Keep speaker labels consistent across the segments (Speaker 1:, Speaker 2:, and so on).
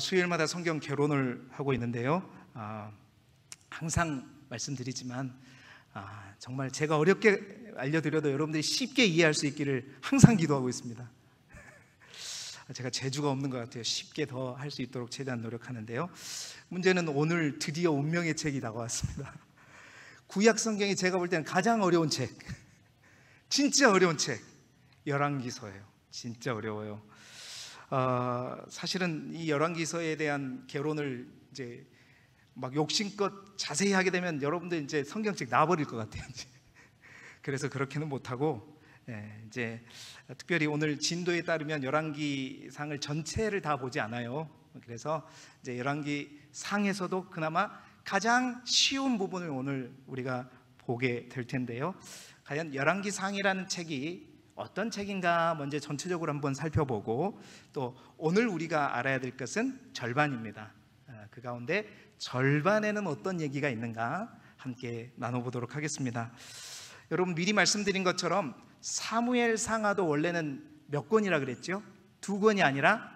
Speaker 1: 수요일마다 성경 개론을 하고 있는데요. 항상 말씀드리지만 정말 제가 어렵게 알려드려도 여러분들이 쉽게 이해할 수 있기를 항상 기도하고 있습니다. 제가 재주가 없는 것 같아요. 쉽게 더 할 수 있도록 최대한 노력하는데요. 문제는 오늘 드디어 운명의 책이 다가왔습니다. 구약 성경이 제가 볼 때는 가장 어려운 책, 진짜 어려운 책, 열왕기서예요. 진짜 어려워요. 사실은 이 열왕기서에 대한 개론을 이제 막 욕심껏 자세히 하게 되면 여러분들 이제 성경책 놔버릴 것 같아요. 그래서 그렇게는 못하고 이제 특별히 오늘 진도에 따르면 열왕기상을 전체를 다 보지 않아요. 그래서 이제 열왕기상에서도 그나마 가장 쉬운 부분을 오늘 우리가 보게 될 텐데요. 과연 열왕기상이라는 책이 어떤 책인가 먼저 전체적으로 한번 살펴보고, 또 오늘 우리가 알아야 될 것은 절반입니다. 그 가운데 절반에는 어떤 얘기가 있는가 함께 나눠보도록 하겠습니다. 여러분, 미리 말씀드린 것처럼 사무엘상하도 원래는 몇 권이라 그랬죠? 2권이 아니라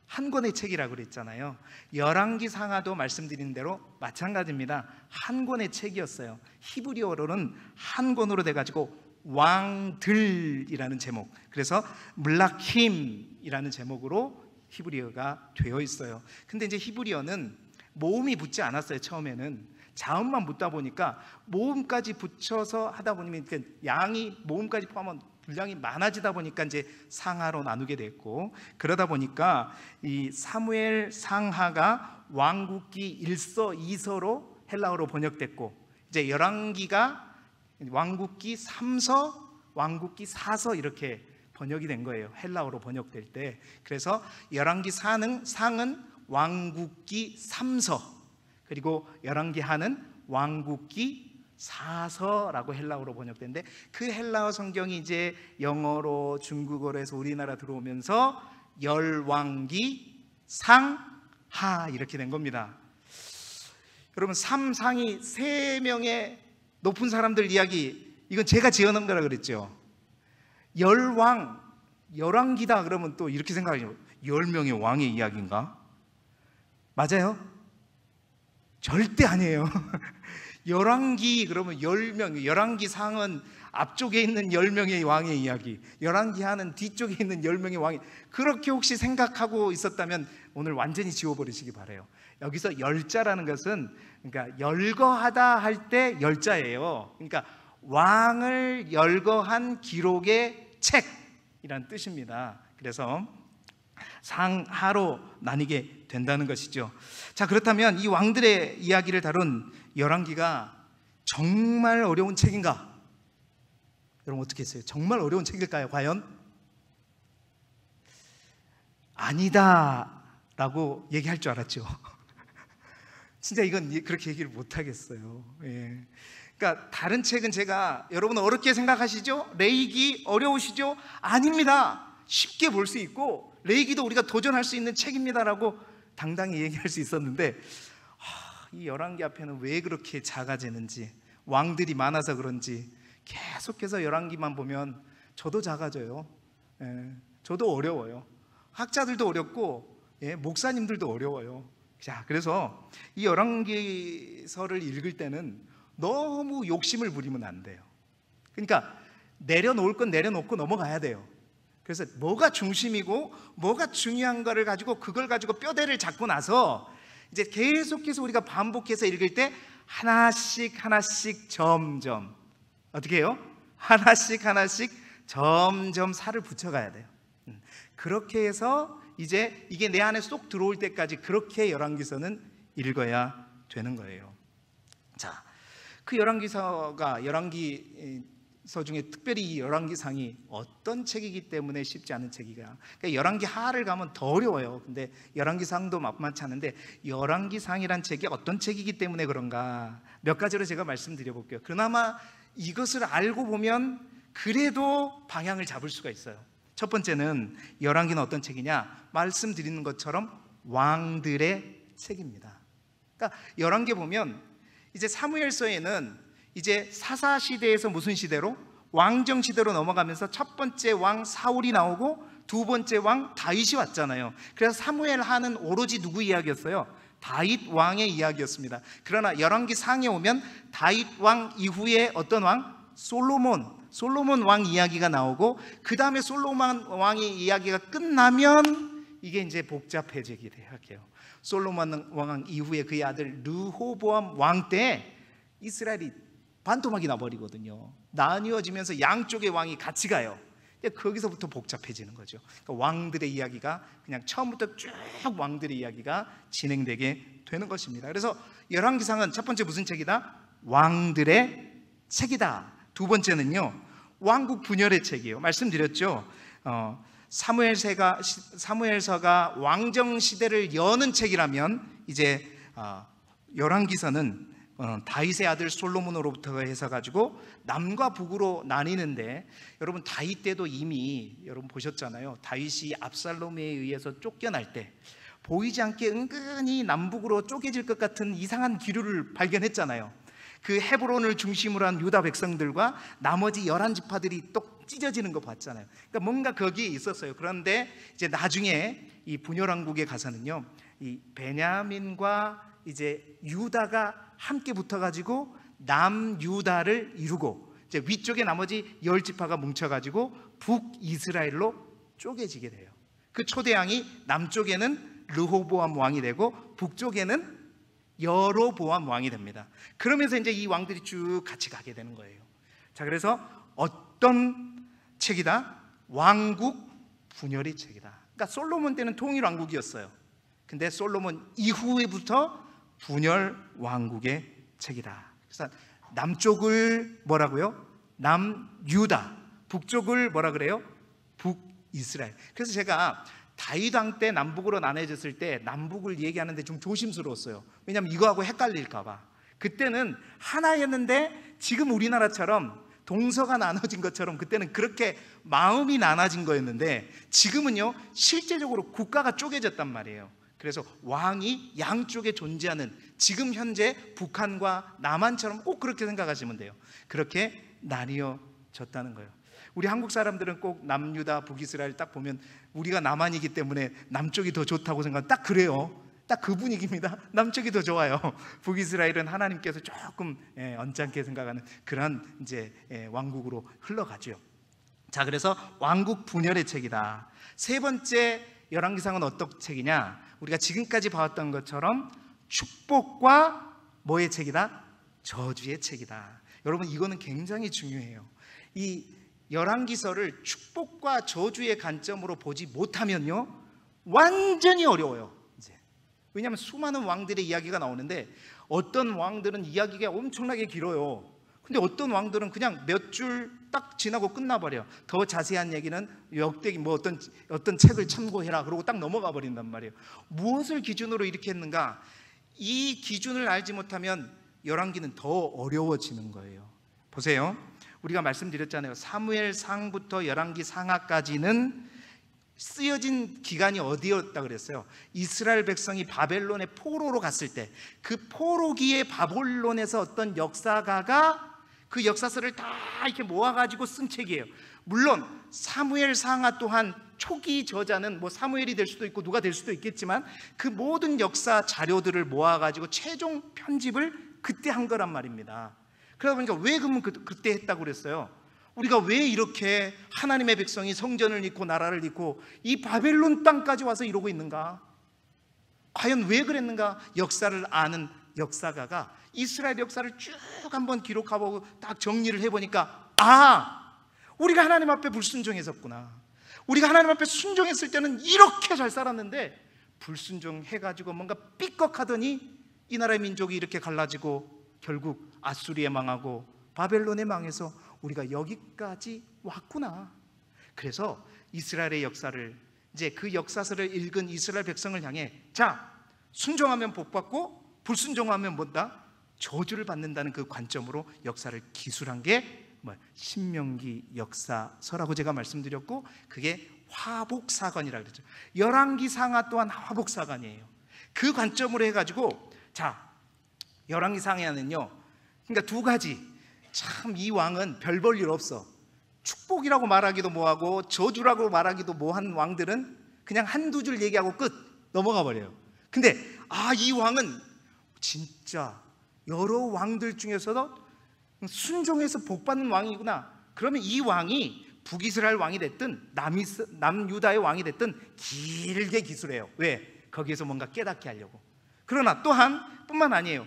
Speaker 1: 1권의 책이라고 그랬잖아요. 열왕기상하도 말씀드린 대로 마찬가지입니다. 1권의 책이었어요. 히브리어로는 1권으로 돼가지고 왕들이라는 제목, 그래서 물라킴이라는 제목으로 히브리어가 되어 있어요. 근데 이제 히브리어는 모음이 붙지 않았어요. 처음에는 자음만 붙다 보니까 모음까지 붙여서 하다 보면 양이 모음까지 포함하면 분량이 많아지다 보니까 이제 상하로 나누게 됐고, 그러다 보니까 이 사무엘 상하가 왕국기 1서 2서로 헬라어로 번역됐고, 이제 열왕기가 왕국기 3서, 왕국기 4서 이렇게 번역이 된 거예요. 헬라어로 번역될 때. 그래서 열왕기 상은 왕국기 3서, 그리고 열왕기 하는 왕국기 4서라고 헬라어로 번역된데, 그 헬라어 성경이 이제 영어로 중국어로 해서 우리나라 들어오면서 열왕기 상하 이렇게 된 겁니다. 여러분, 삼상이 3명의 높은 사람들 이야기, 이건 제가 지어놓은 거라 그랬죠. 열왕기다 그러면 또 이렇게 생각하죠. 10명의 왕의 이야기인가? 맞아요? 절대 아니에요. 열왕기 그러면 10명, 열왕기상은 앞쪽에 있는 10명의 왕의 이야기, 열왕기하는 뒤쪽에 있는 10명의 왕이, 그렇게 혹시 생각하고 있었다면 오늘 완전히 지워버리시기 바라요. 여기서 열자라는 것은, 그러니까 열거하다 할 때 열자예요. 그러니까 왕을 열거한 기록의 책이란 뜻입니다. 그래서 상하로 나뉘게 된다는 것이죠. 자, 그렇다면 이 왕들의 이야기를 다룬 열왕기가 정말 어려운 책인가? 여러분 어떻게 했어요? 정말 어려운 책일까요? 과연? 아니다 라고 얘기할 줄 알았죠. 진짜 이건 그렇게 얘기를 못 하겠어요. 그러니까 다른 책은 제가, 여러분 어렵게 생각하시죠? 레위기 어려우시죠? 아닙니다. 쉽게 볼 수 있고 레위기도 우리가 도전할 수 있는 책입니다라고 당당히 얘기할 수 있었는데, 이 열왕기 앞에는 왜 그렇게 작아지는지, 왕들이 많아서 그런지 계속해서 열왕기만 보면 저도 작아져요. 저도 어려워요. 학자들도 어렵고 목사님들도 어려워요. 자, 그래서 이 열왕기서를 읽을 때는 너무 욕심을 부리면 안 돼요. 그러니까 내려놓을 건 내려놓고 넘어가야 돼요. 그래서 뭐가 중심이고 뭐가 중요한 거를 가지고, 그걸 가지고 뼈대를 잡고 나서 이제 계속해서 우리가 반복해서 읽을 때 하나씩 하나씩 점점, 어떻게 해요? 하나씩 하나씩 점점 살을 붙여가야 돼요. 그렇게 해서 이제 이게 내 안에 쏙 들어올 때까지 그렇게 열왕기서는 읽어야 되는 거예요. 자, 그 열왕기서가, 열왕기서 중에 특별히 이 열왕기상이 어떤 책이기 때문에 쉽지 않은 책이가, 그러니까 열왕기하를 가면 더 어려워요. 근데 열왕기상도 만만치 않은데, 열왕기상이란 책이 어떤 책이기 때문에 그런가 몇 가지로 제가 말씀드려 볼게요. 그나마 이것을 알고 보면 그래도 방향을 잡을 수가 있어요. 첫 번째는, 열왕기는 어떤 책이냐? 말씀드리는 것처럼 왕들의 책입니다. 그러니까 열왕기에 보면 이제 사무엘서에는 이제 사사 시대에서 무슨 시대로? 왕정 시대로 넘어가면서 첫 번째 왕 사울이 나오고 두 번째 왕 다윗이 왔잖아요. 그래서 사무엘 하는 오로지 누구 이야기였어요? 다윗 왕의 이야기였습니다. 그러나 열왕기 상에 오면 다윗 왕 이후에 어떤 왕? 솔로몬 왕 이야기가 나오고, 그 다음에 솔로몬 왕의 이야기가 끝나면 이게 이제 복잡해지게 돼요. 솔로몬 왕 이후에 그의 아들 르호보암 왕 때 이스라엘이 반토막이 나버리거든요. 나뉘어지면서 양쪽의 왕이 같이 가요. 거기서부터 복잡해지는 거죠. 그러니까 왕들의 이야기가 그냥 처음부터 쭉 왕들의 이야기가 진행되게 되는 것입니다. 그래서 열왕기상은 첫 번째 무슨 책이다? 왕들의 책이다. 두 번째는요, 왕국 분열의 책이에요. 말씀드렸죠. 사무엘서가 왕정 시대를 여는 책이라면, 이제 열왕기서는 다윗의 아들 솔로몬으로부터 해서 가지고 남과 북으로 나뉘는데, 여러분 다윗 때도 이미 여러분 보셨잖아요. 다윗이 압살롬에 의해서 쫓겨날 때 보이지 않게 은근히 남북으로 쪼개질 것 같은 이상한 기류를 발견했잖아요. 그 헤브론을 중심으로 한 유다 백성들과 나머지 11지파들이 또 찢어지는 거 봤잖아요. 그러니까 뭔가 거기에 있었어요. 그런데 이제 나중에 이 분열왕국에 가서는요, 이 베냐민과 이제 유다가 함께 붙어가지고 남유다를 이루고, 이제 위쪽에 나머지 10지파가 뭉쳐가지고 북이스라엘로 쪼개지게 돼요. 그 초대왕이 남쪽에는 르호보암 왕이 되고 북쪽에는 여로보암 왕이 됩니다. 그러면서 이제 이 왕들이 쭉 같이 가게 되는 거예요. 자, 그래서 어떤 책이다? 왕국 분열의 책이다. 그러니까 솔로몬 때는 통일 왕국이었어요. 근데 솔로몬 이후에부터 분열 왕국의 책이다. 그래서 남쪽을 뭐라고요? 남유다. 북쪽을 뭐라 그래요? 북이스라엘. 그래서 제가 다윗 왕 때 남북으로 나눠졌을 때 남북을 얘기하는데 좀 조심스러웠어요. 왜냐하면 이거하고 헷갈릴까 봐. 그때는 하나였는데 지금 우리나라처럼 동서가 나눠진 것처럼 그때는 그렇게 마음이 나눠진 거였는데, 지금은요 실제적으로 국가가 쪼개졌단 말이에요. 그래서 왕이 양쪽에 존재하는, 지금 현재 북한과 남한처럼 꼭 그렇게 생각하시면 돼요. 그렇게 나뉘어졌다는 거예요. 우리 한국 사람들은 꼭 남유다 북이스라엘 딱 보면 우리가 남한이기 때문에 남쪽이 더 좋다고 생각하면 딱 그래요. 딱 그 분위기입니다. 남쪽이 더 좋아요. 북이스라엘은 하나님께서 조금 언짢게 생각하는 그런 이제 왕국으로 흘러가죠. 자, 그래서 왕국 분열의 책이다. 세 번째 열왕기상은 어떤 책이냐? 우리가 지금까지 봐왔던 것처럼 축복과 뭐의 책이다? 저주의 책이다. 여러분, 이거는 굉장히 중요해요. 이 열왕기서를 축복과 저주의 관점으로 보지 못하면요 완전히 어려워요. 이제 왜냐하면 수많은 왕들의 이야기가 나오는데, 어떤 왕들은 이야기가 엄청나게 길어요. 근데 어떤 왕들은 그냥 몇 줄 딱 지나고 끝나버려. 더 자세한 얘기는 역대기 뭐 어떤 책을 참고해라 그러고 딱 넘어가 버린단 말이에요. 무엇을 기준으로 이렇게 했는가? 이 기준을 알지 못하면 열왕기는 더 어려워지는 거예요. 보세요. 우리가 말씀드렸잖아요. 사무엘상부터 열왕기 상하까지는 쓰여진 기간이 어디였다 그랬어요? 이스라엘 백성이 바벨론의 포로로 갔을 때, 그 포로기에 바벨론에서 어떤 역사가가 그 역사서를 다 이렇게 모아가지고 쓴 책이에요. 물론 사무엘상하 또한 초기 저자는 뭐 사무엘이 될 수도 있고 누가 될 수도 있겠지만, 그 모든 역사 자료들을 모아가지고 최종 편집을 그때 한 거란 말입니다. 그러다 보니까 왜 그러면 그때 했다고 그랬어요? 우리가 왜 이렇게 하나님의 백성이 성전을 잇고 나라를 잇고 이 바벨론 땅까지 와서 이러고 있는가? 과연 왜 그랬는가? 역사를 아는 역사가가 이스라엘 역사를 쭉 한번 기록하고 딱 정리를 해보니까, 우리가 하나님 앞에 불순종했었구나. 우리가 하나님 앞에 순종했을 때는 이렇게 잘 살았는데 불순종해가지고 뭔가 삐걱하더니 이 나라의 민족이 이렇게 갈라지고 결국 아수리에 망하고 바벨론에 망해서 우리가 여기까지 왔구나. 그래서 이스라엘의 역사를, 이제 그 역사서를 읽은 이스라엘 백성을 향해, 자, 순종하면 복받고 불순종하면 뭐다? 저주를 받는다는 그 관점으로 역사를 기술한 게 신명기 역사서라고 제가 말씀드렸고, 그게 화복사관이라고 그랬죠. 열왕기 상하 또한 화복사관이에요. 그 관점으로 해가지고, 자, 열왕기 상하는요, 그러니까 두 가지. 참 이 왕은 별 볼 일 없어. 축복이라고 말하기도 뭐하고 저주라고 말하기도 뭐한 왕들은 그냥 한두 줄 얘기하고 끝 넘어가 버려요. 근데 이 왕은 진짜 여러 왕들 중에서도 순종해서 복받는 왕이구나. 그러면 이 왕이 북이스라엘 왕이 됐든 남유다의 왕이 됐든 길게 기술해요. 왜? 거기에서 뭔가 깨닫게 하려고. 그러나 또한 뿐만 아니에요.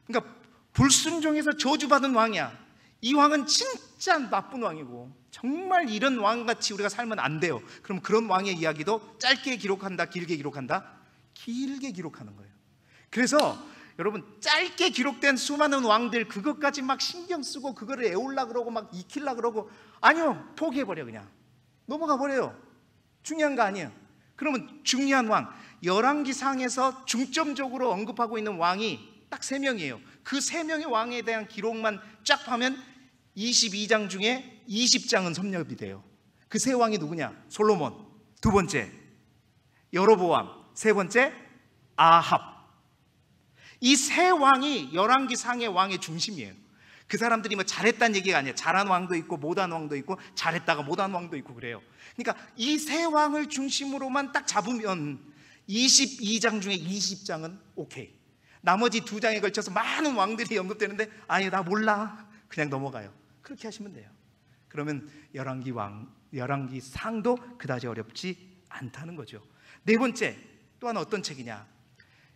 Speaker 1: 그러니까 불순종해서 저주받은 왕이야. 이 왕은 진짜 나쁜 왕이고 정말 이런 왕같이 우리가 살면 안 돼요. 그럼 그런 왕의 이야기도 짧게 기록한다, 길게 기록한다? 길게 기록하는 거예요. 그래서 여러분, 짧게 기록된 수많은 왕들 그것까지 막 신경 쓰고 그거를 애올라 그러고 막 익힐라 그러고, 아니요, 포기해버려. 그냥 넘어가 버려요. 중요한 거 아니에요. 그러면 중요한 왕, 열왕기상에서 중점적으로 언급하고 있는 왕이 딱 3명이에요. 그 3명의 왕에 대한 기록만 쫙 하면 22장 중에 20장은 섭렵이 돼요. 그 3왕이 누구냐? 솔로몬, 2번째 여로보암, 3번째 아합. 이 3왕이 열왕기상의 왕의 중심이에요. 그 사람들이 뭐 잘했다는 얘기가 아니에요. 잘한 왕도 있고 못한 왕도 있고 잘했다가 못한 왕도 있고 그래요. 그러니까 이 3왕을 중심으로만 딱 잡으면 22장 중에 20장은 오케이. 나머지 2장에 걸쳐서 많은 왕들이 언급되는데 아니 나 몰라, 그냥 넘어가요. 그렇게 하시면 돼요. 그러면 열왕기상도 그다지 어렵지 않다는 거죠. 4번째, 또한 어떤 책이냐?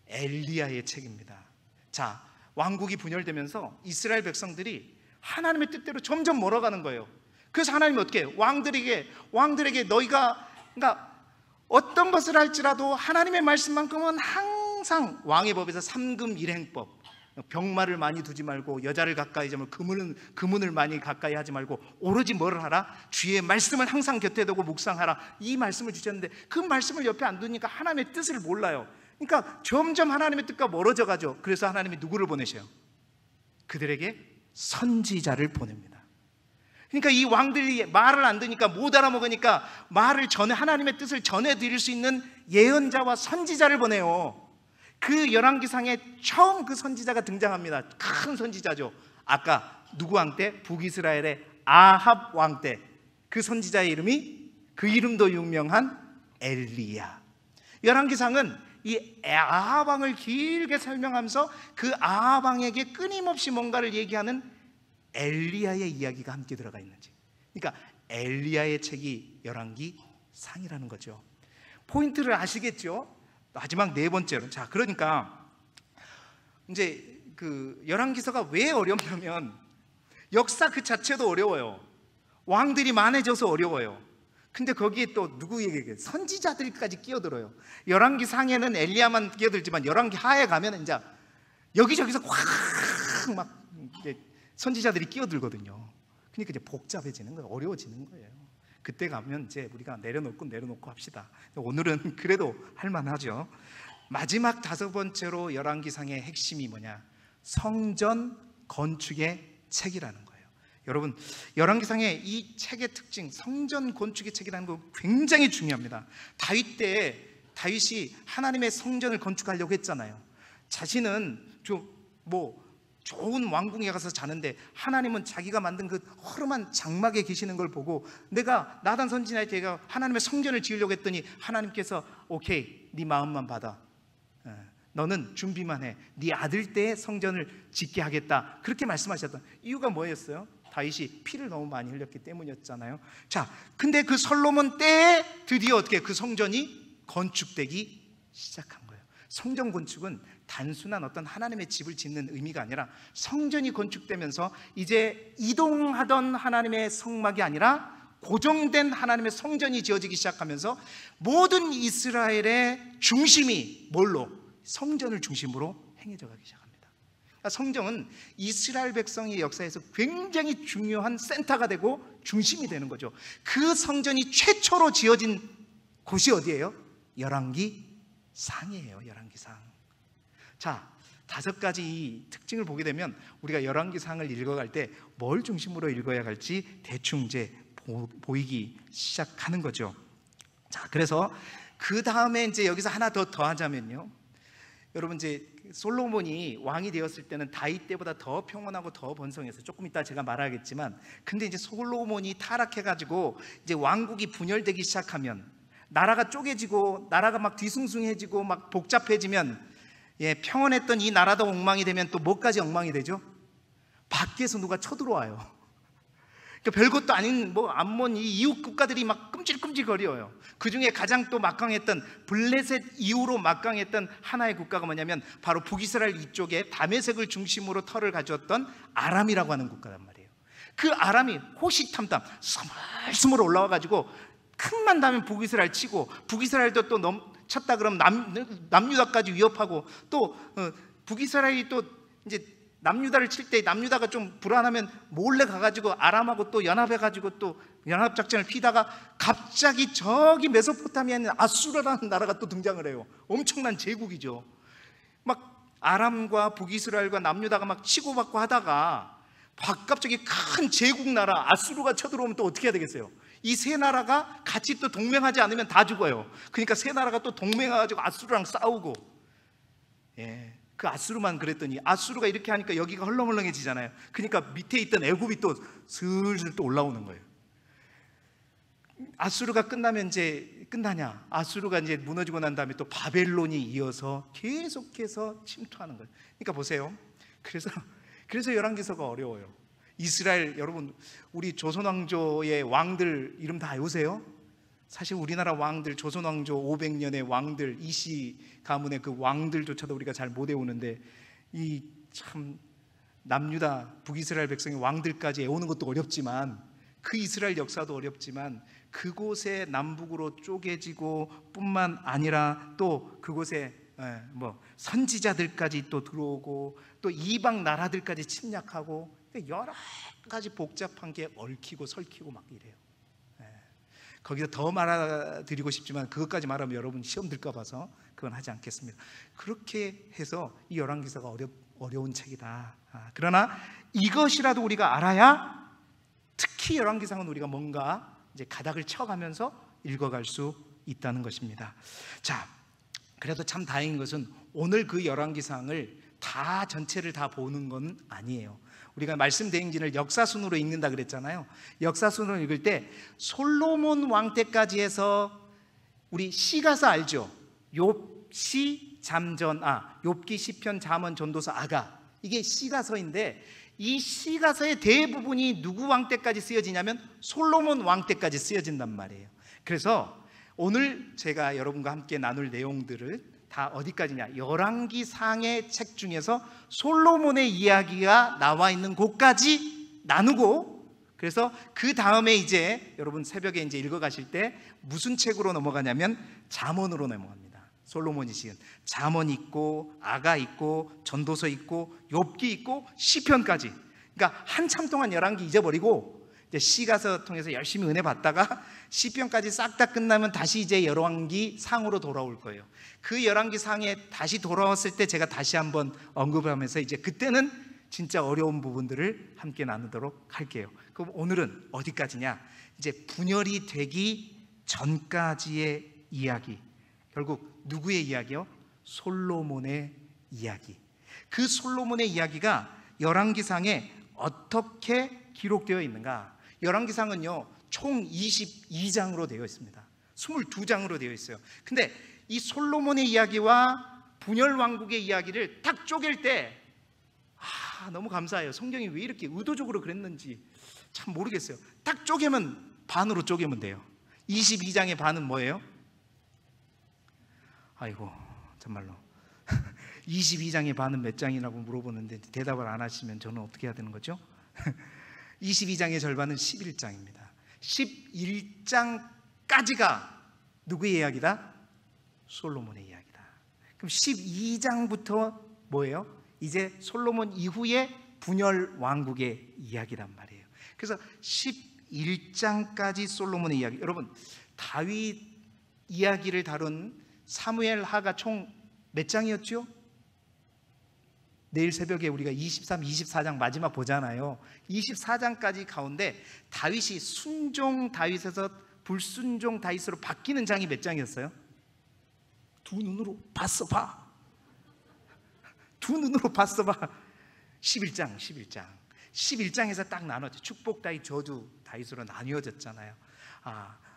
Speaker 1: 엘리야의 책입니다. 자, 왕국이 분열되면서 이스라엘 백성들이 하나님의 뜻대로 점점 멀어가는 거예요. 그래서 하나님이 어떻게 해요? 왕들에게 너희가, 그러니까 어떤 것을 할지라도 하나님의 말씀만큼은 항상 왕의 법에서 3금 1행법, 병마를 많이 두지 말고 여자를 가까이 하지 말고 금은을 많이 가까이 하지 말고 오로지 뭐를 하라? 주의 말씀을 항상 곁에 두고 묵상하라. 이 말씀을 주셨는데 그 말씀을 옆에 안 두니까 하나님의 뜻을 몰라요. 그러니까 점점 하나님의 뜻과 멀어져 가죠. 그래서 하나님이 누구를 보내셔요? 그들에게 선지자를 보냅니다. 그러니까 이 왕들이 말을 안 듣니까, 못 알아먹으니까 하나님의 뜻을 전해드릴 수 있는 예언자와 선지자를 보내요. 그 열왕기상에 처음 그 선지자가 등장합니다. 큰 선지자죠. 아까 누구 왕 때? 북이스라엘의 아합 왕 때. 그 선지자의 이름이, 그 이름도 유명한 엘리야. 열왕기상은 이 아합 왕을 길게 설명하면서 그 아합 왕에게 끊임없이 뭔가를 얘기하는 엘리야의 이야기가 함께 들어가 있는지. 그러니까 엘리야의 책이 열왕기상이라는 거죠. 포인트를 아시겠죠? 마지막 4번째로, 자, 그러니까 이제 그 열왕기서가 왜 어렵냐면 역사 그 자체도 어려워요. 왕들이 많아져서 어려워요. 근데 거기에 또 누구에게? 선지자들까지 끼어들어요. 열왕기상에는 엘리야만 끼어들지만 열왕기하에 가면 이제 여기저기서 확 막 선지자들이 끼어들거든요. 그러니까 이제 복잡해지는 거예요. 어려워지는 거예요. 그때 가면 이제 우리가 내려놓고 합시다. 오늘은 그래도 할만하죠. 마지막 5번째로 열왕기상의 핵심이 뭐냐? 성전 건축의 책이라는 거예요. 여러분, 열왕기상의 이 책의 특징, 성전 건축의 책이라는 거 굉장히 중요합니다. 다윗 때 다윗이 하나님의 성전을 건축하려고 했잖아요. 자신은 좋은 왕궁에 가서 자는데 하나님은 자기가 만든 그 허름한 장막에 계시는 걸 보고, 내가 나단 선지자에게 제가 하나님의 성전을 지으려고 했더니 하나님께서 오케이, 네 마음만 받아, 너는 준비만 해, 네 아들 때의 성전을 짓게 하겠다, 그렇게 말씀하셨던 이유가 뭐였어요? 다윗이 피를 너무 많이 흘렸기 때문이었잖아요. 자, 근데 그 솔로몬 때에 드디어 어떻게 그 성전이 건축되기 시작한 거예요. 성전 건축은 단순한 어떤 하나님의 집을 짓는 의미가 아니라 성전이 건축되면서 이제 이동하던 하나님의 성막이 아니라 고정된 하나님의 성전이 지어지기 시작하면서 모든 이스라엘의 중심이 뭘로? 성전을 중심으로 행해져 가기 시작합니다. 그러니까 성전은 이스라엘 백성의 역사에서 굉장히 중요한 센터가 되고 중심이 되는 거죠. 그 성전이 최초로 지어진 곳이 어디예요? 열왕기상이에요. 열왕기상. 자, 5가지 이 특징을 보게 되면 우리가 열왕기상을 읽어갈 때 뭘 중심으로 읽어야 할지 대충 이제 보이기 시작하는 거죠. 자, 그래서 그 다음에 이제 여기서 하나 더 더하자면요, 여러분 이제 솔로몬이 왕이 되었을 때는 다윗 때보다 더 평온하고 더 번성해서 조금 이따 제가 말하겠지만, 근데 이제 솔로몬이 타락해가지고 이제 왕국이 분열되기 시작하면, 나라가 쪼개지고 나라가 막 뒤숭숭해지고 막 복잡해지면, 평온했던 이 나라도 엉망이 되면 또 뭐까지 엉망이 되죠? 밖에서 누가 쳐들어와요. 그러니까 별것도 아닌 뭐 암몬 이 이웃 국가들이 막 끔질끔질거려요. 그 중에 가장 또 막강했던, 블레셋 이후로 막강했던 하나의 국가가 뭐냐면 바로 북이스라엘 이쪽에 다메섹을 중심으로 터를 가졌던 아람이라고 하는 국가란 말이에요. 그 아람이 호시탐탐 스물스물 올라와가지고 큰만 나면 북이스라엘 치고, 북이스라엘도 또 쳤다 그러면 남유다까지 위협하고, 또 북이스라엘이 또 이제 남유다를 칠 때 남유다가 좀 불안하면 몰래 가가지고 아람하고 또 연합해가지고 또 연합작전을 피다가 갑자기 저기 메소포타미아에 있는 아수르라는 나라가 또 등장을 해요. 엄청난 제국이죠. 막 아람과 북이스라엘과 남유다가 막 치고받고 하다가 갑자기 큰 제국 나라 아수르가 쳐들어오면 또 어떻게 해야 되겠어요? 이 세 나라가 같이 또 동맹하지 않으면 다 죽어요. 그러니까 세 나라가 또 동맹해가지고 아수르랑 싸우고, 그 아수르만 그랬더니 아수르가 이렇게 하니까 여기가 헐렁헐렁해지잖아요. 그러니까 밑에 있던 애굽이 또 슬슬 또 올라오는 거예요. 아수르가 끝나면 이제 끝나냐? 아수르가 이제 무너지고 난 다음에 또 바벨론이 이어서 계속해서 침투하는 거예요. 그러니까 보세요. 그래서 열왕기서가 어려워요. 이스라엘, 여러분 우리 조선 왕조의 왕들 이름 다 외우세요? 사실 우리나라 왕들, 조선 왕조 500년의 왕들, 이시 가문의 그 왕들조차도 우리가 잘 못 외우는데, 이 참 남유다 북이스라엘 백성의 왕들까지 외우는 것도 어렵지만, 그 이스라엘 역사도 어렵지만, 그곳에 남북으로 쪼개지고 뿐만 아니라 또 그곳에 선지자들까지 또 들어오고 또 이방 나라들까지 침략하고, 여러 가지 복잡한 게 얽히고 설키고 막 이래요. 거기서 더 말해드리고 싶지만 그것까지 말하면 여러분 시험 들까 봐서 그건 하지 않겠습니다. 그렇게 해서 이 열왕기서가 어려운 책이다. 그러나 이것이라도 우리가 알아야, 특히 열왕기상은 우리가 뭔가 이제 가닥을 쳐가면서 읽어갈 수 있다는 것입니다. 자, 그래도 참 다행인 것은 오늘 그 열왕기상을 다 전체를 다 보는 건 아니에요. 우리가 말씀 대행진을 역사순으로 읽는다 그랬잖아요. 역사순으로 읽을 때 솔로몬 왕 때까지 해서, 우리 시가서 알죠? 욥시, 잠전, 욥기, 시편, 잠언, 전도서, 아가, 이게 시가서인데, 이 시가서의 대부분이 누구 왕 때까지 쓰여지냐면 솔로몬 왕 때까지 쓰여진단 말이에요. 그래서 오늘 제가 여러분과 함께 나눌 내용들을 다 어디까지냐? 열왕기상의 책 중에서 솔로몬의 이야기가 나와 있는 곳까지 나누고, 그래서 그 다음에 이제 여러분 새벽에 이제 읽어가실 때 무슨 책으로 넘어가냐면 잠언으로 넘어갑니다. 솔로몬이 지은 잠언 있고 아가 있고 전도서 있고 욥기 있고 시편까지. 그러니까 한참 동안 열왕기 잊어버리고 이제 시가서 통해서 열심히 은혜 받다가 시편까지 싹 다 끝나면 다시 이제 열왕기 상으로 돌아올 거예요. 그 열왕기 상에 다시 돌아왔을 때 제가 다시 한번 언급을 하면서 이제 그때는 진짜 어려운 부분들을 함께 나누도록 할게요. 그럼 오늘은 어디까지냐? 이제 분열이 되기 전까지의 이야기. 결국 누구의 이야기요? 솔로몬의 이야기. 그 솔로몬의 이야기가 열왕기상에 어떻게 기록되어 있는가? 열왕기상은요 총 22장으로 되어 있습니다. 22장으로 되어 있어요. 근데 이 솔로몬의 이야기와 분열 왕국의 이야기를 딱 쪼갤 때 너무 감사해요. 성경이 왜 이렇게 의도적으로 그랬는지 참 모르겠어요. 딱 쪼개면 반으로 쪼개면 돼요. 22장의 반은 뭐예요? 아이고 정말로 22장의 반은 몇 장이라고 물어보는데 대답을 안 하시면 저는 어떻게 해야 되는 거죠? 22장의 절반은 11장입니다. 11장까지가 누구의 이야기다? 솔로몬의 이야기다. 그럼 12장부터 뭐예요? 이제 솔로몬 이후의 분열 왕국의 이야기란 말이에요. 그래서 11장까지 솔로몬의 이야기. 여러분 다윗 이야기를 다룬 사무엘 하가 총 몇 장이었죠? 내일 새벽에 우리가 23, 24장 마지막 보잖아요. 24장까지 가운데 다윗이 순종 다윗에서 불순종 다윗으로 바뀌는 장이 몇 장이었어요? 두 눈으로 봤어 봐. 두 눈으로 봤어 봐. 11장에서 딱 나눠져. 축복 다윗, 저주 다윗으로 나뉘어졌잖아요.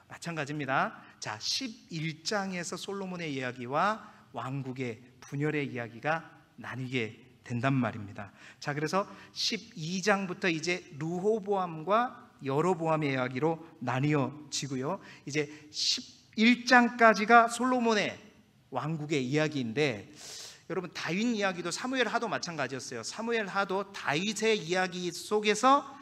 Speaker 1: 마찬가지입니다. 자, 11장에서 솔로몬의 이야기와 왕국의 분열의 이야기가 나뉘게 된단 말입니다. 자, 그래서 12장부터 이제 르호보암과 여로보암의 이야기로 나뉘어지고요. 이제 11장까지가 솔로몬의 왕국의 이야기인데, 여러분 다윗 이야기도 사무엘 하도 마찬가지였어요. 사무엘 하도 다윗의 이야기 속에서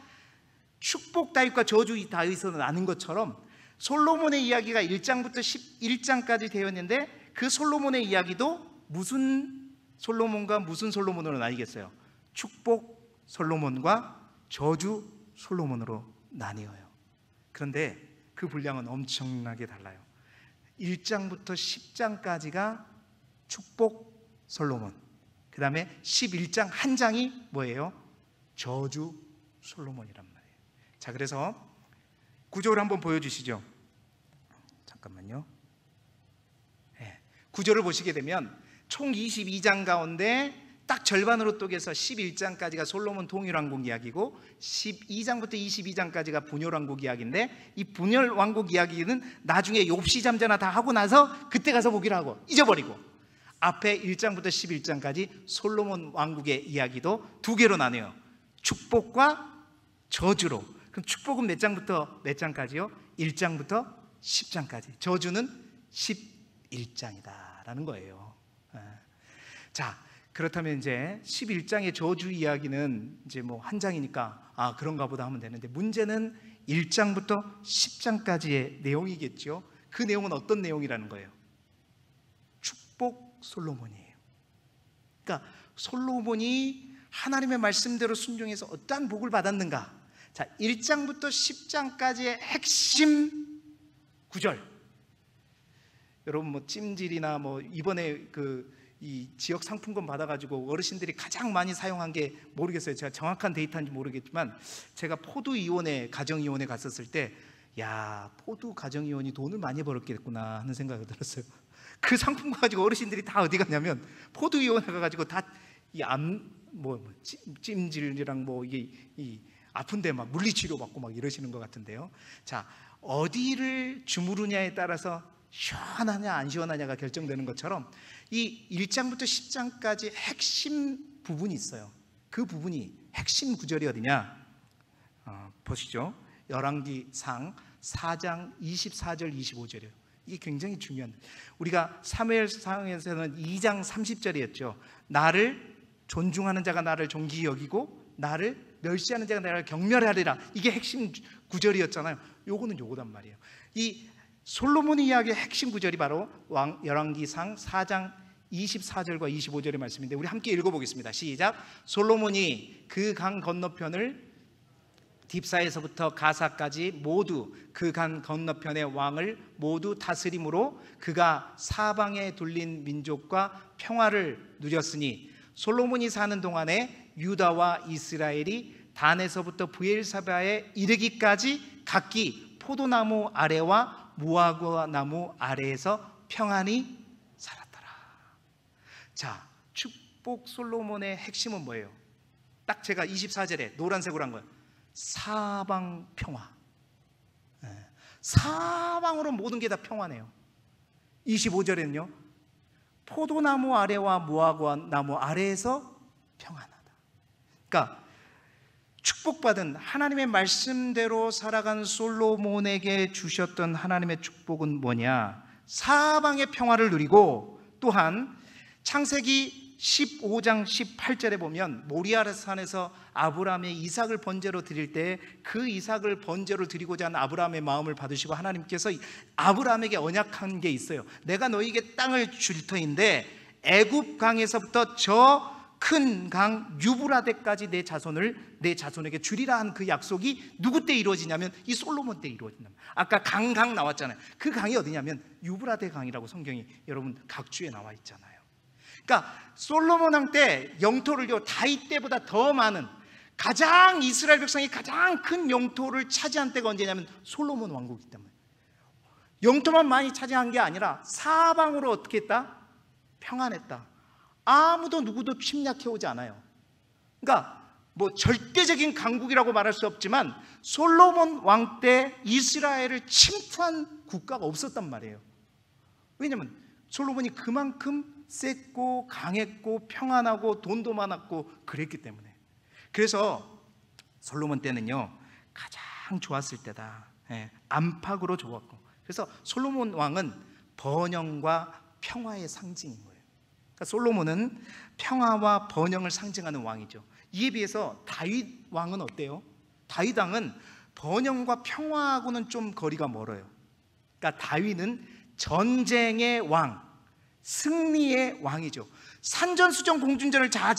Speaker 1: 축복 다윗과 저주 다윗으로 나눈 것처럼 솔로몬의 이야기가 1장부터 11장까지 되었는데, 그 솔로몬의 이야기도 무슨 솔로몬과 무슨 솔로몬으로 나뉘겠어요? 축복 솔로몬과 저주 솔로몬으로 나뉘어요. 그런데 그 분량은 엄청나게 달라요. 1장부터 10장까지가 축복 솔로몬, 그 다음에 11장 한 장이 뭐예요? 저주 솔로몬이란 말이에요. 자, 그래서 구조를 한번 보여주시죠. 잠깐만요. 구조를 보시게 되면 총 22장 가운데 딱 절반으로 쪼개서 11장까지가 솔로몬 통일왕국 이야기고, 12장부터 22장까지가 분열왕국 이야기인데, 이 분열왕국 이야기는 나중에 욥시 잠자나 다 하고 나서 그때 가서 보기로 하고 잊어버리고, 앞에 1장부터 11장까지 솔로몬 왕국의 이야기도 두 개로 나뉘어요. 축복과 저주로. 그럼 축복은 몇 장부터 몇 장까지요? 1장부터 10장까지. 저주는 11장이다라는 거예요. 자, 그렇다면 이제 11장의 저주 이야기는 이제 뭐 한 장이니까 그런가 보다 하면 되는데, 문제는 1장부터 10장까지의 내용이겠죠. 그 내용은 어떤 내용이라는 거예요? 축복 솔로몬이에요. 그러니까 솔로몬이 하나님의 말씀대로 순종해서 어떠한 복을 받았는가. 자, 1장부터 10장까지의 핵심 구절. 여러분 뭐 찜질이나 뭐 이번에 이 지역 상품권 받아가지고 어르신들이 가장 많이 사용한 게 모르겠어요. 제가 정확한 데이터인지 모르겠지만, 제가 포도 이원회, 가정 이원회 갔었을 때, 야, 포도 가정 이원이 돈을 많이 벌었겠구나 하는 생각이 들었어요. 그 상품권 가지고 어르신들이 다 어디 갔냐면 포도 이원회 가가지고 다 이 찜질이랑 뭐 이게 이 아픈데 막 물리치료 받고 막 이러시는 것 같은데요. 자, 어디를 주무르냐에 따라서 시원하냐 안 시원하냐가 결정되는 것처럼 이 1장부터 10장까지 핵심 부분이 있어요. 그 부분이 핵심 구절이 어디냐? 보시죠. 열왕기상 4장 24절 25절이에요. 이게 굉장히 중요한, 우리가 사무엘상에서는 2장 30절이었죠. 나를 존중하는 자가 나를 존귀히 여기고 나를 멸시하는 자가 나를 경멸하리라. 이게 핵심 구절이었잖아요. 요거는 요거단 말이에요. 이 솔로몬의 이야기의 핵심 구절이 바로 열왕기상 4장 24절과 25절의 말씀인데, 우리 함께 읽어보겠습니다. 시작. 솔로몬이 그 강 건너편을 딥사에서부터 가사까지 모두 그 강 건너편의 왕을 모두 다스림으로 그가 사방에 둘린 민족과 평화를 누렸으니, 솔로몬이 사는 동안에 유다와 이스라엘이 단에서부터 브엘사바에 이르기까지 각기 포도나무 아래와 무화과 나무 아래에서 평안히 살았더라. 자, 축복 솔로몬의 핵심은 뭐예요? 딱 제가 24절에 노란색으로 한 거예요. 사방 평화. 사방으로 모든 게 다 평화네요. 25절에는요, 포도나무 아래와 무화과 나무 아래에서 평안하다. 그러니까 축복받은, 하나님의 말씀대로 살아간 솔로몬에게 주셨던 하나님의 축복은 뭐냐? 사방의 평화를 누리고, 또한 창세기 15장 18절에 보면 모리아산에서 아브라함의 이삭을 번제로 드릴 때 그 이삭을 번제로 드리고자 하는 아브라함의 마음을 받으시고, 하나님께서 아브라함에게 언약한 게 있어요. 내가 너에게 땅을 줄 터인데 애굽 강에서부터 저 큰 강 유브라데까지 내 자손에게 주리라 한 그 약속이 누구 때 이루어지냐면 이 솔로몬 때 이루어진다. 아까 강 나왔잖아요. 그 강이 어디냐면 유브라데 강이라고 성경이 여러분 각주에 나와 있잖아요. 그러니까 솔로몬 왕 때 영토를요 다윗 때보다 더 많은, 가장 이스라엘 백성이 가장 큰 영토를 차지한 때가 언제냐면 솔로몬 왕국이기 때문에, 영토만 많이 차지한 게 아니라 사방으로 어떻게 했다? 평안했다. 아무도 누구도 침략해 오지 않아요. 그러니까 뭐 절대적인 강국이라고 말할 수 없지만 솔로몬 왕 때 이스라엘을 침투한 국가가 없었단 말이에요. 왜냐하면 솔로몬이 그만큼 셌고 강했고 평안하고 돈도 많았고 그랬기 때문에. 그래서 솔로몬 때는요 가장 좋았을 때다. 안팎으로 좋았고, 그래서 솔로몬 왕은 번영과 평화의 상징인 거예요. 그러니까 솔로몬은 평화와 번영을 상징하는 왕이죠. 이에 비해서 다윗 왕은 어때요? 다윗 왕은 번영과 평화하고는 좀 거리가 멀어요. 그러니까 다윗은 전쟁의 왕, 승리의 왕이죠. 산전수전 공중전을 다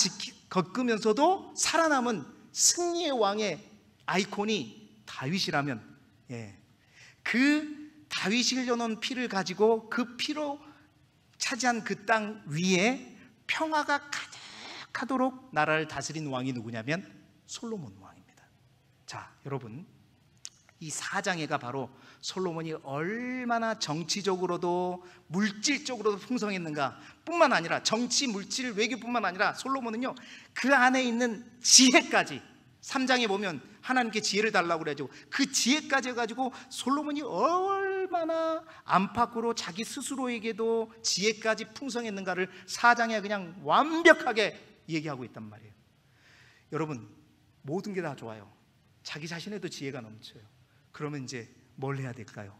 Speaker 1: 겪으면서도 살아남은 승리의 왕의 아이콘이 다윗이라면, 그 다윗이 흘려놓은 피를 가지고 그 피로 차지한 그 땅 위에 평화가 가득하도록 나라를 다스린 왕이 누구냐면 솔로몬 왕입니다. 자, 여러분, 이 사장애가 바로 솔로몬이 얼마나 정치적으로도 물질적으로도 풍성했는가 뿐만 아니라, 정치, 물질, 외교뿐만 아니라 솔로몬은요 그 안에 있는 지혜까지, 3장에 보면 하나님께 지혜를 달라고 그래가지고 그 지혜까지 해가지고 솔로몬이 얼마나 안팎으로 자기 스스로에게도 지혜까지 풍성했는가를 4장에 그냥 완벽하게 얘기하고 있단 말이에요. 여러분, 모든 게 다 좋아요. 자기 자신에도 지혜가 넘쳐요. 그러면 이제 뭘 해야 될까요?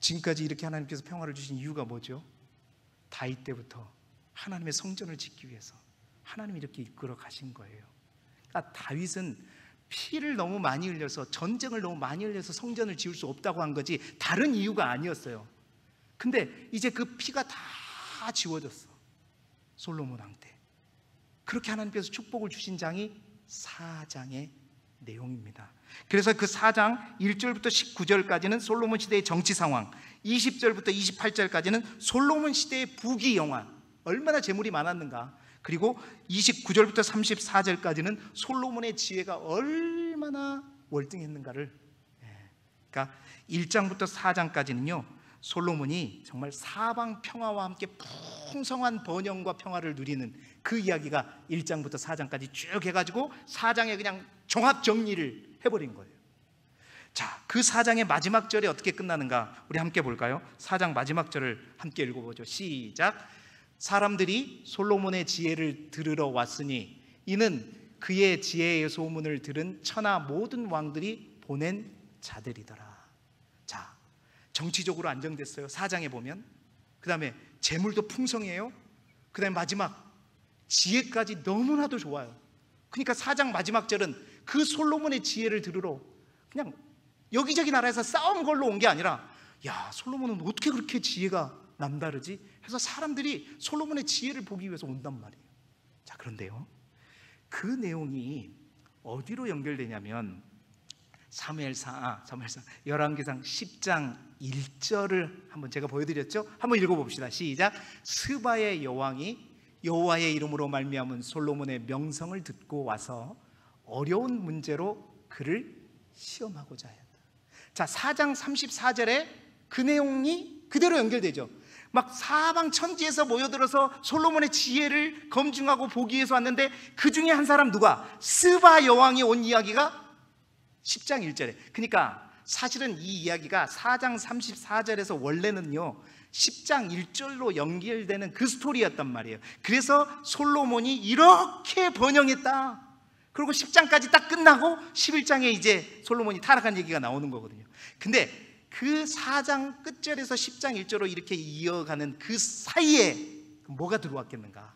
Speaker 1: 지금까지 이렇게 하나님께서 평화를 주신 이유가 뭐죠? 다윗 때부터 하나님의 성전을 짓기 위해서 하나님이 이렇게 이끌어 가신 거예요. 그러니까 다윗은 피를 너무 많이 흘려서, 전쟁을 너무 많이 흘려서 성전을 지을 수 없다고 한 거지 다른 이유가 아니었어요. 근데 이제 그 피가 다 지워졌어, 솔로몬 왕 때. 그렇게 하나님께서 축복을 주신 장이 4장의 내용입니다. 그래서 그 4장 1절부터 19절까지는 솔로몬 시대의 정치 상황, 20절부터 28절까지는 솔로몬 시대의 부귀 영화, 얼마나 재물이 많았는가, 그리고 29절부터 34절까지는 솔로몬의 지혜가 얼마나 월등했는가를, 그러니까 1장부터 4장까지는요 솔로몬이 정말 사방 평화와 함께 풍성한 번영과 평화를 누리는 그 이야기가 1장부터 4장까지 쭉 해가지고 4장에 그냥 종합 정리를 해버린 거예요. 자, 그 4장의 마지막 절이 어떻게 끝나는가 우리 함께 볼까요? 4장 마지막 절을 함께 읽어보죠. 시작. 사람들이 솔로몬의 지혜를 들으러 왔으니 이는 그의 지혜의 소문을 들은 천하 모든 왕들이 보낸 자들이더라. 자, 정치적으로 안정됐어요, 4장에 보면. 그 다음에 재물도 풍성해요. 그 다음에 마지막 지혜까지 너무나도 좋아요. 그러니까 4장 마지막 절은 그 솔로몬의 지혜를 들으러 그냥 여기저기 나라에서 싸움 걸러 온 게 아니라, 야, 솔로몬은 어떻게 그렇게 지혜가 남다르지? 해서 사람들이 솔로몬의 지혜를 보기 위해서 온단 말이에요. 자, 그런데요 그 내용이 어디로 연결되냐면 사무엘상 열왕기상 10장 1절을 한번 제가 보여드렸죠? 한번 읽어봅시다. 시작. 스바의 여왕이 여호와의 이름으로 말미암은 솔로몬의 명성을 듣고 와서 어려운 문제로 그를 시험하고자 했다. 자, 4장 34절에 그 내용이 그대로 연결되죠. 막 사방 천지에서 모여들어서 솔로몬의 지혜를 검증하고 보기 위해서 왔는데 그 중에 한 사람 누가? 스바 여왕이 온 이야기가 10장 1절에. 그러니까 사실은 이 이야기가 4장 34절에서 원래는요 10장 1절로 연결되는 그 스토리였단 말이에요. 그래서 솔로몬이 이렇게 번영했다, 그리고 10장까지 딱 끝나고 11장에 이제 솔로몬이 타락한 얘기가 나오는 거거든요. 근데 그 4장 끝절에서 10장 1절로 이렇게 이어가는 그 사이에 뭐가 들어왔겠는가?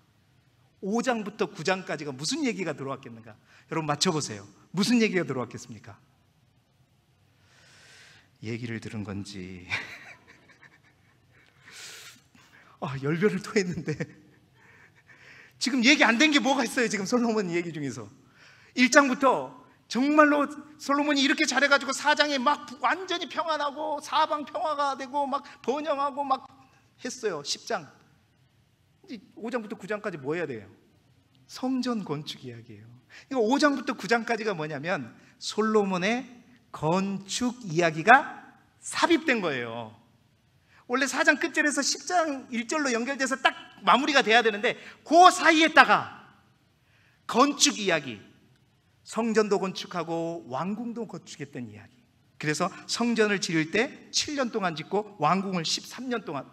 Speaker 1: 5장부터 9장까지가 무슨 얘기가 들어왔겠는가? 여러분 맞춰보세요. 무슨 얘기가 들어왔겠습니까? 얘기를 들은 건지 열변을 토했는데 지금 얘기 안 된 게 뭐가 있어요? 지금 솔로몬 얘기 중에서 1장부터 정말로 솔로몬이 이렇게 잘해가지고 4장에 막 완전히 평안하고 사방 평화가 되고 막 번영하고 막 했어요. 10장 5장부터 9장까지 뭐 해야 돼요? 성전 건축 이야기예요. 이거 5장부터 9장까지가 뭐냐면 솔로몬의 건축 이야기가 삽입된 거예요. 원래 4장 끝절에서 10장 1절로 연결돼서 딱 마무리가 돼야 되는데 그 사이에다가 건축 이야기, 성전도 건축하고 왕궁도 건축했던 이야기. 그래서 성전을 지을 때 7년 동안 짓고 왕궁을 13년 동안.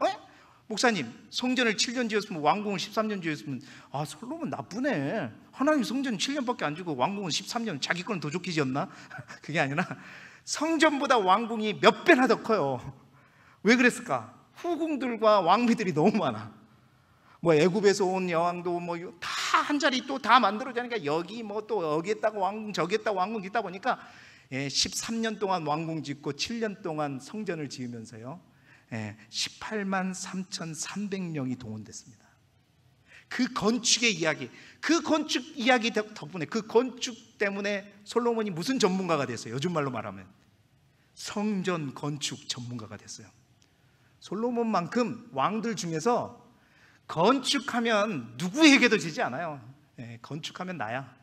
Speaker 1: 목사님, 성전을 7년 지었으면 왕궁을 13년 지었으면 솔로몬 나쁘네. 하나님 성전 7년밖에 안 지고 왕궁은 13년, 자기 거는 더 좋게 지었나? 그게 아니라 성전보다 왕궁이 몇 배나 더 커요. 왜 그랬을까? 후궁들과 왕비들이 너무 많아. 뭐 애굽에서 온 여왕도 뭐 다 한 자리 또 다 만들어지니까 여기 뭐 또 여기에다가 왕궁 저기에다가 왕궁 짓다 보니까 13년 동안 왕궁 짓고 7년 동안 성전을 지으면서요 18만 3,300명이 동원됐습니다. 그 건축의 이야기, 그 건축 이야기 덕분에, 그 건축 때문에 솔로몬이 무슨 전문가가 됐어요? 요즘 말로 말하면 성전 건축 전문가가 됐어요. 솔로몬만큼 왕들 중에서 건축하면 누구에게도 지지 않아요. 건축하면 나야.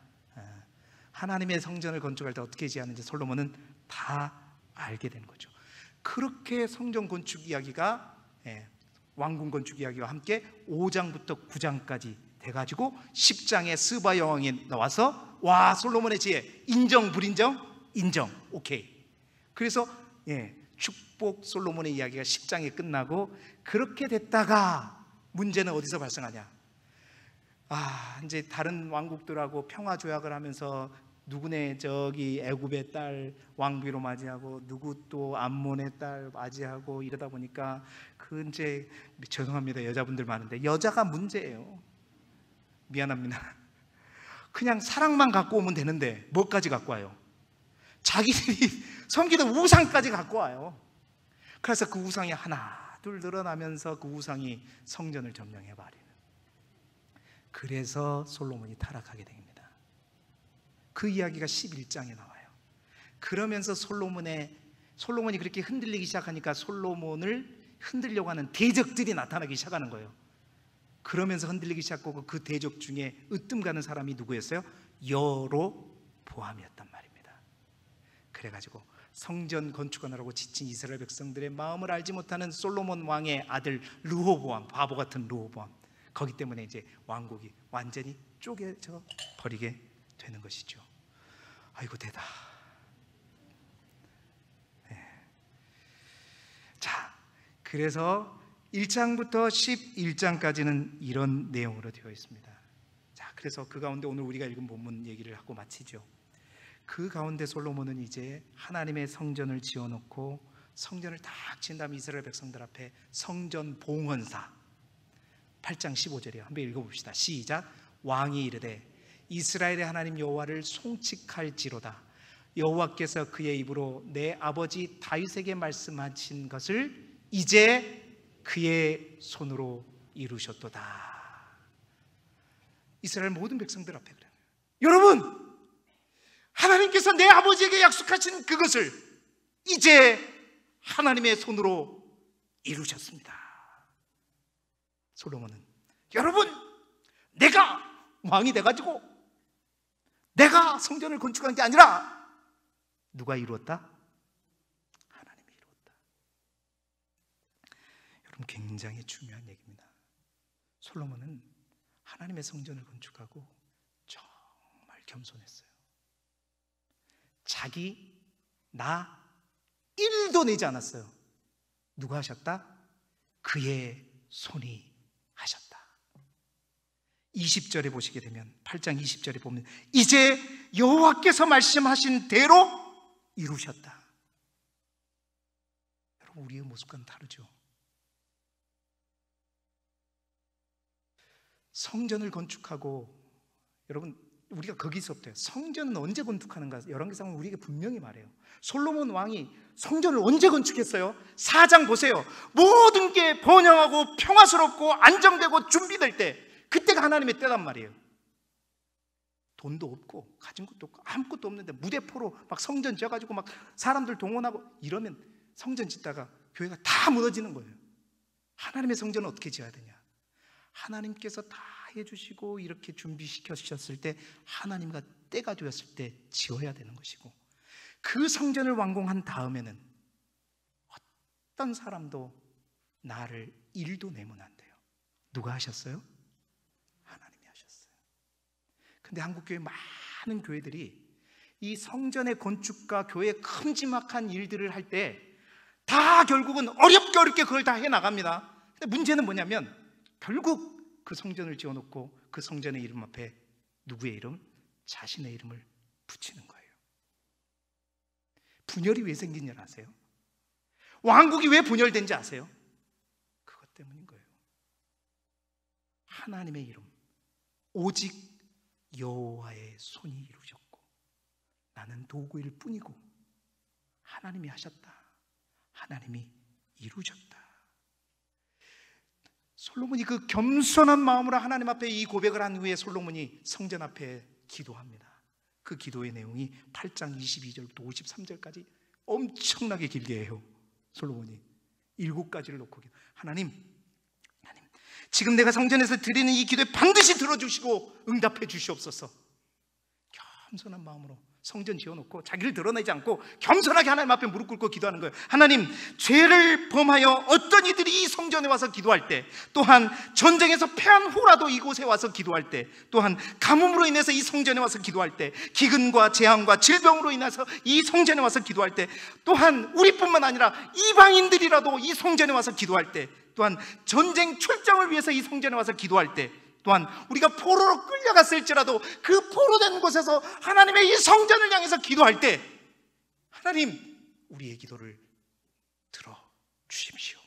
Speaker 1: 하나님의 성전을 건축할 때 어떻게 지하는지 솔로몬은 다 알게 된 거죠. 그렇게 성전 건축 이야기가 왕궁 건축 이야기와 함께 5장부터 9장까지 돼가지고 10장에 스바 여왕이 나와서 와, 솔로몬의 지혜 인정 불인정? 인정. 오케이. 그래서 축복 솔로몬의 이야기가 10장에 끝나고, 그렇게 됐다가 문제는 어디서 발생하냐? 이제 다른 왕국들하고 평화 조약을 하면서 누구네 저기 애굽의 딸 왕비로 맞이하고 누구 또 암몬의 딸 맞이하고 이러다 보니까 그 이제 죄송합니다, 여자분들 많은데 여자가 문제예요. 미안합니다. 그냥 사랑만 갖고 오면 되는데 뭐까지 갖고 와요? 자기들이 섬기던 우상까지 갖고 와요. 그래서 그 우상이 하나 둘 늘어나면서 그 우상이 성전을 점령해 버리는. 그래서 솔로몬이 타락하게 됩니다. 그 이야기가 11장에 나와요. 그러면서 솔로몬이 그렇게 흔들리기 시작하니까 솔로몬을 흔들려고 하는 대적들이 나타나기 시작하는 거예요. 그러면서 흔들리기 시작하고 그 대적 중에 으뜸 가는 사람이 누구였어요? 여로보암이었단 말입니다. 그래가지고 성전 건축하느라고 지친 이스라엘 백성들의 마음을 알지 못하는 솔로몬 왕의 아들 르호보암, 바보 같은 르호보암, 거기 때문에 이제 왕국이 완전히 쪼개져 버리게 되는 것이죠. 아이고 대다. 자, 그래서 1장부터 11장까지는 이런 내용으로 되어 있습니다. 자, 그래서 그 가운데 오늘 우리가 읽은 본문 얘기를 하고 마치죠. 그 가운데 솔로몬은 이제 하나님의 성전을 지어놓고 성전을 딱 지은 다음에 이스라엘 백성들 앞에 성전 봉헌사 8장 15절이에요. 한번 읽어봅시다. 시작. 왕이 이르되 이스라엘의 하나님 여호와를 송축할지로다. 여호와께서 그의 입으로 내 아버지 다윗에게 말씀하신 것을 이제 그의 손으로 이루셨도다. 이스라엘 모든 백성들 앞에 그래요. 여러분, 하나님께서 내 아버지에게 약속하신 그것을 이제 하나님의 손으로 이루셨습니다. 솔로몬은, 여러분, 내가 왕이 돼가지고 내가 성전을 건축한 게 아니라 누가 이루었다? 하나님이 이루었다. 여러분, 굉장히 중요한 얘기입니다. 솔로몬은 하나님의 성전을 건축하고 정말 겸손했어요. 자기 나 1도 내지 않았어요. 누가 하셨다? 그의 손이 하셨다. 20절에 보시게 되면 8장 20절에 보면 이제 여호와께서 말씀하신 대로 이루셨다. 여러분, 우리의 모습과는 다르죠. 성전을 건축하고, 여러분, 우리가 거기서부터요. 성전은 언제 건축하는가? 열왕기상은 우리에게 분명히 말해요. 솔로몬 왕이 성전을 언제 건축했어요? 4장 보세요. 모든 게 번영하고 평화스럽고 안정되고 준비될 때, 그때가 하나님의 때란 말이에요. 돈도 없고 가진 것도 없고 아무것도 없는데 무대포로 막 성전 지어가지고 막 사람들 동원하고 이러면 성전 짓다가 교회가 다 무너지는 거예요. 하나님의 성전은 어떻게 지어야 되냐? 하나님께서 다 해주시고 이렇게 준비시켜 주셨을 때, 하나님과 때가 되었을 때 지어야 되는 것이고, 그 성전을 완공한 다음에는 어떤 사람도 나를 일도 내면 안 돼요. 누가 하셨어요? 하나님이 하셨어요. 근데 한국교회 많은 교회들이 이 성전의 건축과 교회의 큼지막한 일들을 할 때 다 결국은 어렵게 그걸 다 해나갑니다. 근데 문제는 뭐냐면 결국 그 성전을 지어놓고 그 성전의 이름 앞에 누구의 이름? 자신의 이름을 붙이는 거예요. 분열이 왜 생긴 줄 아세요? 왕국이 왜 분열된지 아세요? 그것 때문인 거예요. 하나님의 이름, 오직 여호와의 손이 이루셨고 나는 도구일 뿐이고 하나님이 하셨다. 하나님이 이루셨다. 솔로몬이 그 겸손한 마음으로 하나님 앞에 이 고백을 한 후에 솔로몬이 성전 앞에 기도합니다. 그 기도의 내용이 8장 22절부터 53절까지 엄청나게 길게 해요. 솔로몬이 7가지를 놓고 하나님, 지금 내가 성전에서 드리는 이 기도에 반드시 들어주시고 응답해 주시옵소서. 겸손한 마음으로 성전 지어놓고 자기를 드러내지 않고 겸손하게 하나님 앞에 무릎 꿇고 기도하는 거예요. 하나님, 죄를 범하여 어떤 이들이 이 성전에 와서 기도할 때, 또한 전쟁에서 패한 후라도 이곳에 와서 기도할 때, 또한 가뭄으로 인해서 이 성전에 와서 기도할 때, 기근과 재앙과 질병으로 인해서 이 성전에 와서 기도할 때, 또한 우리뿐만 아니라 이방인들이라도 이 성전에 와서 기도할 때, 또한 전쟁 출정을 위해서 이 성전에 와서 기도할 때, 또한 우리가 포로로 끌려갔을지라도 그 포로된 곳에서 하나님의 이 성전을 향해서 기도할 때 하나님, 우리의 기도를 들어주십시오.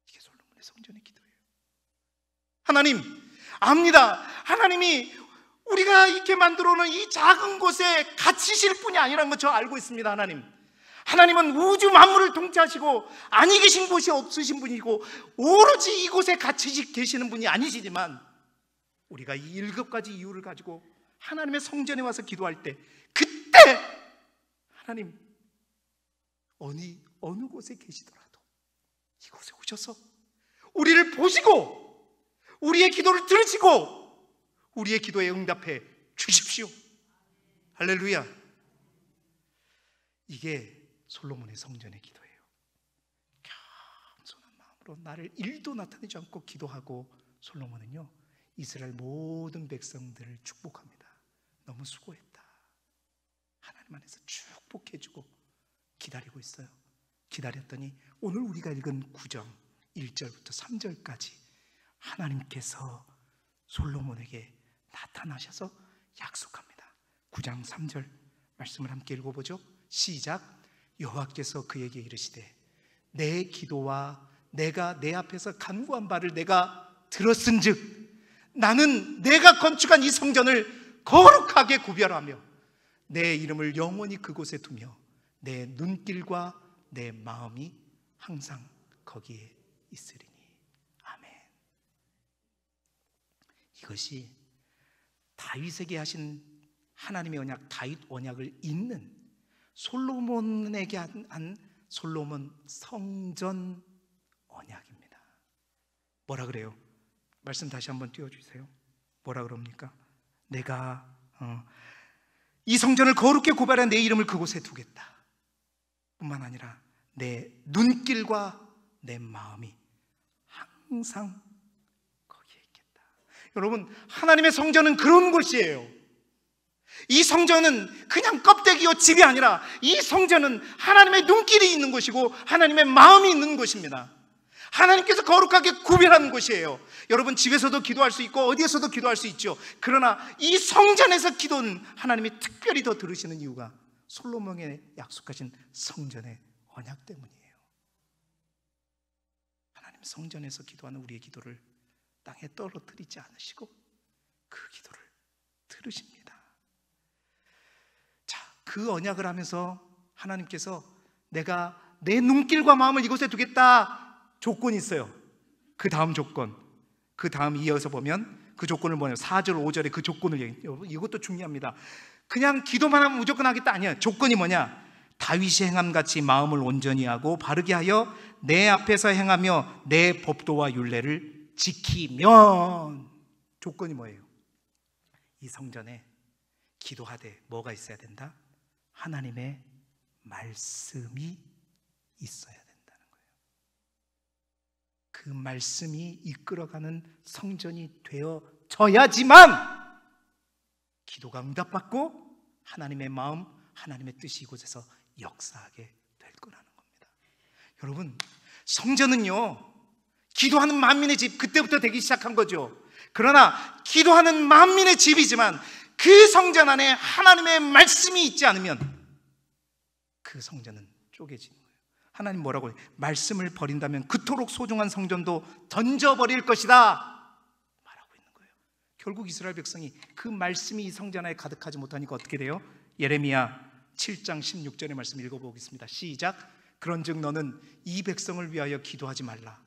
Speaker 1: 이게 솔로몬의 성전의 기도예요. 하나님, 압니다. 하나님이 우리가 이렇게 만들어 놓은 이 작은 곳에 갇히실 분이 아니라는 거 저 알고 있습니다. 하나님은 우주 만물을 통치하시고 아니 계신 곳이 없으신 분이고 오로지 이곳에 갇히시 계시는 분이 아니시지만 우리가 이 7가지 이유를 가지고 하나님의 성전에 와서 기도할 때 그때 하나님 어느 곳에 계시더라도 이곳에 오셔서 우리를 보시고 우리의 기도를 들으시고 우리의 기도에 응답해 주십시오. 할렐루야. 이게 솔로몬의 성전의 기도예요. 겸손한 마음으로 나를 일도 나타내지 않고 기도하고 솔로몬은요 이스라엘 모든 백성들을 축복합니다. 너무 수고했다. 하나님 안에서 축복해주고 기다리고 있어요. 기다렸더니 오늘 우리가 읽은 9장 1절부터 3절까지 하나님께서 솔로몬에게 나타나셔서 약속합니다. 9장 3절 말씀을 함께 읽어보죠. 시작. 여호와께서 그에게 이르시되 내 기도와 내가 내 앞에서 간구한 바를 내가 들었은즉 나는 내가 건축한 이 성전을 거룩하게 구별하며 내 이름을 영원히 그곳에 두며 내 눈길과 내 마음이 항상 거기에 있으리니. 아멘. 이것이 다윗에게 하신 하나님의 언약, 다윗 언약을 잇는 솔로몬에게 한 솔로몬 성전 언약입니다. 뭐라 그래요? 말씀 다시 한번 띄워주세요. 뭐라 그럽니까? 내가 이 성전을 거룩게 구별한 내 이름을 그곳에 두겠다 뿐만 아니라 내 눈길과 내 마음이 항상 거기에 있겠다. 여러분, 하나님의 성전은 그런 곳이에요. 이 성전은 그냥 껍데기요 집이 아니라 이 성전은 하나님의 눈길이 있는 곳이고 하나님의 마음이 있는 곳입니다. 하나님께서 거룩하게 구별하는 곳이에요. 여러분, 집에서도 기도할 수 있고 어디에서도 기도할 수 있죠. 그러나 이 성전에서 기도는 하나님이 특별히 더 들으시는 이유가 솔로몬에 약속하신 성전의 언약 때문이에요. 하나님 성전에서 기도하는 우리의 기도를 땅에 떨어뜨리지 않으시고 그 기도를 들으십니다. 그 언약을 하면서 하나님께서 내가 내 눈길과 마음을 이곳에 두겠다 조건이 있어요. 그 다음 조건, 그 다음 이어서 보면 그 조건을 뭐냐면 4절 5절에 그 조건을 얘기해요. 이것도 중요합니다. 그냥 기도만 하면 무조건 하겠다 아니야. 조건이 뭐냐? 다윗이 행함같이 마음을 온전히 하고 바르게 하여 내 앞에서 행하며 내 법도와 율례를 지키면. 조건이 뭐예요? 이 성전에 기도하되 뭐가 있어야 된다? 하나님의 말씀이 있어야 된다. 그 말씀이 이끌어가는 성전이 되어져야지만 기도가 응답받고 하나님의 마음, 하나님의 뜻이 이곳에서 역사하게 될 거라는 겁니다. 여러분, 성전은요, 기도하는 만민의 집, 그때부터 되기 시작한 거죠. 그러나 기도하는 만민의 집이지만 그 성전 안에 하나님의 말씀이 있지 않으면 그 성전은 쪼개지는 거예요. 하나님 뭐라고 해요? 말씀을 버린다면 그토록 소중한 성전도 던져버릴 것이다 말하고 있는 거예요. 결국 이스라엘 백성이 그 말씀이 이 성전 안에 가득하지 못하니까 어떻게 돼요? 예레미야 7장 16절의 말씀 읽어보겠습니다. 시작. 그런즉 너는 이 백성을 위하여 기도하지 말라.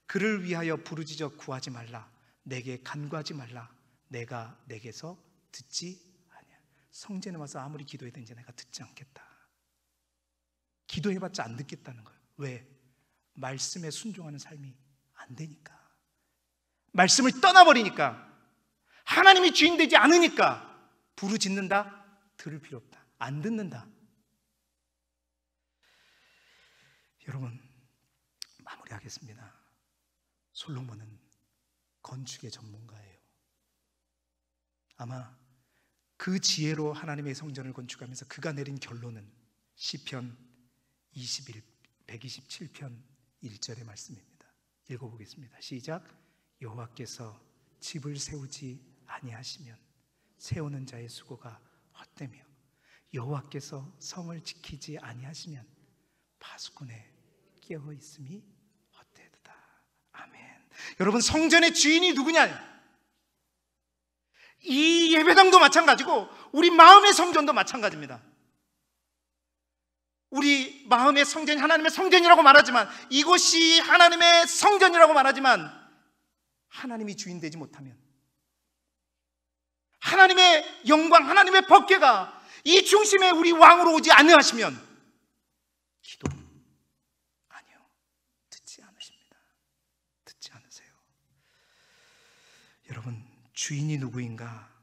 Speaker 1: 그를 위하여 부르짖어 구하지 말라. 내게 간구하지 말라. 내가 내게서 듣지 아니야. 성전에 와서 아무리 기도해든지 내가 듣지 않겠다. 기도해봤자 안 듣겠다는 거예요. 왜? 말씀에 순종하는 삶이 안 되니까. 말씀을 떠나버리니까. 하나님이 주인 되지 않으니까. 부르짖는다? 들을 필요 없다. 안 듣는다. 여러분, 마무리하겠습니다. 솔로몬은 건축의 전문가예요. 아마 그 지혜로 하나님의 성전을 건축하면서 그가 내린 결론은 시편 127편 1절의 말씀입니다. 읽어보겠습니다. 시작. 여호와께서 집을 세우지 아니하시면 세우는 자의 수고가 헛되며 여호와께서 성을 지키지 아니하시면 파수꾼의 깨어 있음이 헛되도다. 아멘. 여러분, 성전의 주인이 누구냐? 이 예배당도 마찬가지고 우리 마음의 성전도 마찬가지입니다. 우리 마음의 성전이 하나님의 성전이라고 말하지만, 이곳이 하나님의 성전이라고 말하지만 하나님이 주인 되지 못하면, 하나님의 영광, 하나님의 법궤가 이 중심에 우리 왕으로 오지 아니하시면 기도 아니요, 듣지 않으십니다. 듣지 않으세요. 여러분, 주인이 누구인가?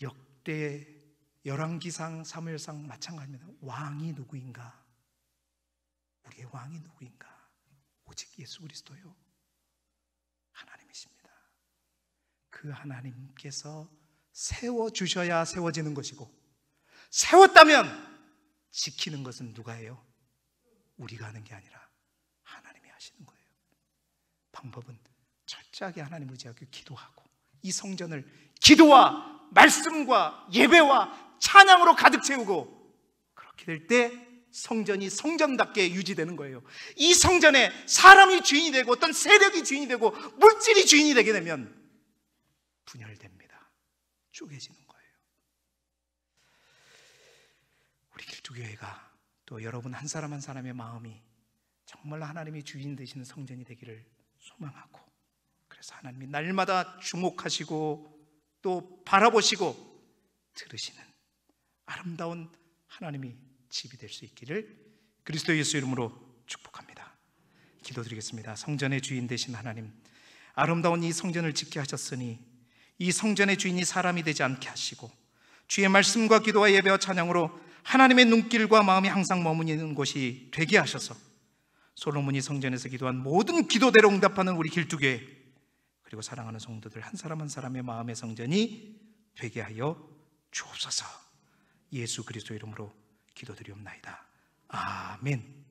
Speaker 1: 역대 열왕기상, 사무엘상 마찬가지입니다. 왕이 누구인가? 우리의 왕이 누구인가? 오직 예수 그리스도요, 하나님이십니다. 그 하나님께서 세워주셔야 세워지는 것이고, 세웠다면 지키는 것은 누가 해요? 우리가 하는 게 아니라 하나님이 하시는 거예요. 방법은 철저하게 하나님 의지하고 기도하고, 이 성전을 기도와 말씀과 예배와 찬양으로 가득 채우고, 그렇게 될 때 성전이 성전답게 유지되는 거예요. 이 성전에 사람이 주인이 되고 어떤 세력이 주인이 되고 물질이 주인이 되게 되면 분열됩니다. 쪼개지는 거예요. 우리 길두교회가 또 여러분 한 사람 한 사람의 마음이 정말로 하나님이 주인 되시는 성전이 되기를 소망하고, 그래서 하나님이 날마다 주목하시고 또 바라보시고 들으시는 아름다운 하나님이 집이 될 수 있기를 그리스도 예수 이름으로 축복합니다. 기도드리겠습니다. 성전의 주인 되신 하나님, 아름다운 이 성전을 짓게 하셨으니 이 성전의 주인이 사람이 되지 않게 하시고, 주의 말씀과 기도와 예배와 찬양으로 하나님의 눈길과 마음이 항상 머무는 곳이 되게 하셔서 솔로몬이 성전에서 기도한 모든 기도대로 응답하는 우리 길두교회, 그리고 사랑하는 성도들 한 사람 한 사람의 마음의 성전이 되게 하여 주옵소서. 예수 그리스도 이름으로 기도드리옵나이다. 아멘.